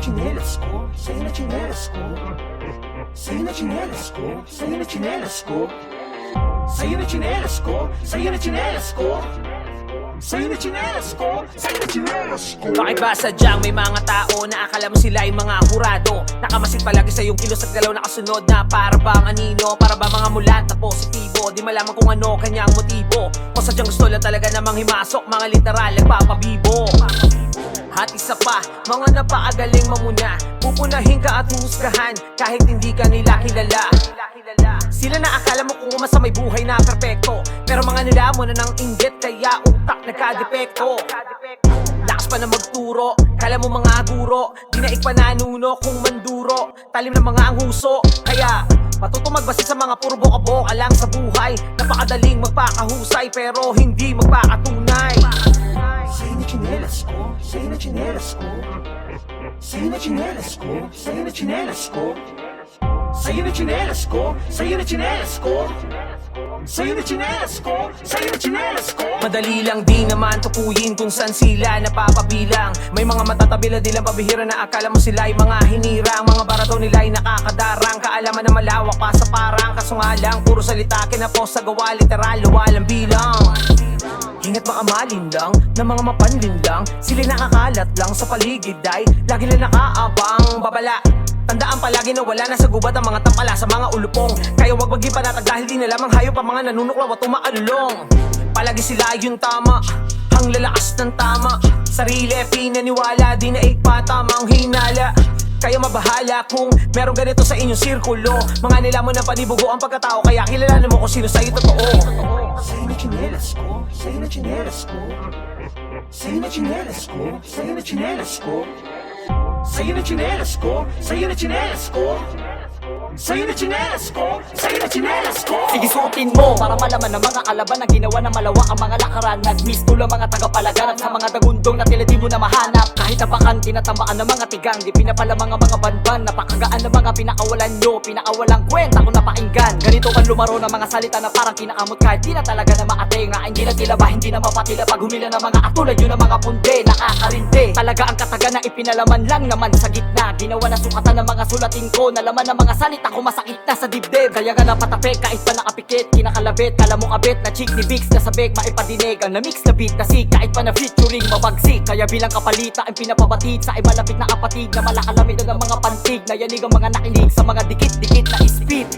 chinelas ko, sa'yo na chinelas ko. Sa'yo na chinelas ko, sa'yo na chinelas ko. Sa'yo na chinelas ko, sa'yo na chinelas ko. Sa'yo na chinelas ko, sa'yo na chinelas ko. Bakit ba sadyang may mga tao na akala mo sila ay mga hurado? Nakamasid palagi sa iyong kilos at galaw nakasunod na para bang anino, para ba mga mulat na positibo. Di malaman kung ano kanyang motibo, o sadyang gusto lang talaga namang himasok mga literal nagpapabibo. At isa pa, mga napakagaling mamuna, pupunahin ka at huhusgahan kahit hindi ka nila kilala. Sila na akala mo kung umasa may buhay na perpekto, pero mga nila mo na ng inggit kaya utak nagkadepekto. Lakas pa na magturo, kala mo mga guro, dinaig pa nanuno kung manduro, talim ng mga ang huso. Kaya matuto magbase sa mga puro boka-boka lang sa buhay. Napakadaling magpakahusay pero hindi magpakatunay. Sa'yo na chinelas ko, sa'yo na chinelas ko. Sa'yo na chinelas ko, sa'yo na chinelas ko. Sa'yo na chinelas ko, sa'yo na chinelas ko. Sa'yo na chinelas ko, sa'yo na chinelas ko. Madali lang di naman tukuyin kung saan sila napapabilang. May mga matatabi na di lang pabihira na akala mo sila ay mga hinirang. Mga barato nila ay nakakadarang, kaalaman na malawak pa sa parang. Kaso nga lang, puro salita kinapos sa gawa, literal, walang bilang. Ingat baka malindang na mga mapanlin lang, sila nakakalat lang sa paligid ay lagi na nakaabang babala. Tandaan palagi na wala na sa gubat ang mga tampala sa mga ulupong. Kaya wag maging panatag dahil di na lamang hayop ang mga nanunuklaw at umaalulong. Palagi sila yung tama, ang lalakas ng tama. Sarili pinaniwala, di na ipatamangang hinala. Kaya mabahala kung meron ganito sa inyong sirkulo. Mga nilamon ng panibugo ang pagkatao, kaya kilalanin mo kung sino sa'yo totoo. Sa'yo na chinelas ko, sa'yo na chinelas ko. Sa'yo na chinelas ko, sa'yo na chinelas ko. Sa'yo na chinelas ko, sa'yo na chinelas ko. Sa'yo na chinelas ko, sa'yo na chinelas ko. Sige suotin mo para malaman ng mga kalaban na ginawa ng malawa ang mga lakaran. Nag-miss tulang mga tagapalaganap sa mga dagundong na tila di mo na mahanap. Kahit napakan tinatamaan ng mga tigang, di pinapalamang ang mga banban. Napakagaan ng mga pinakawalan nyo, pinakawalang kwenta kung napakinggan. Ganito man lumaro ng mga salita na parang kinakamot kahit di na talaga na maatenga. Hindi na tila ba, hindi na mapatila pag humila ng mga atulad yun ng mga punde. Nakakarinde talaga ang kataga na ipinalaman lang naman sa gitna. Ginawa na sukatan ng mga sulatin ko, nalaman ng mga salita ko masakit na sa dibdib. Kaya nga napatapik kahit pa nakapikit, kinakalabit, kala mo kabit na chick ni Vix na sabik, maipadinig ang na-mix na beat na sig, kahit pa na featuring mabagsik. Kaya bilang kapalita ang pinapabatid sa ay malapit na kapatid na malakalamit na ng mga pantig, na yanig ang mga nakilig sa mga dikit-dikit na speed.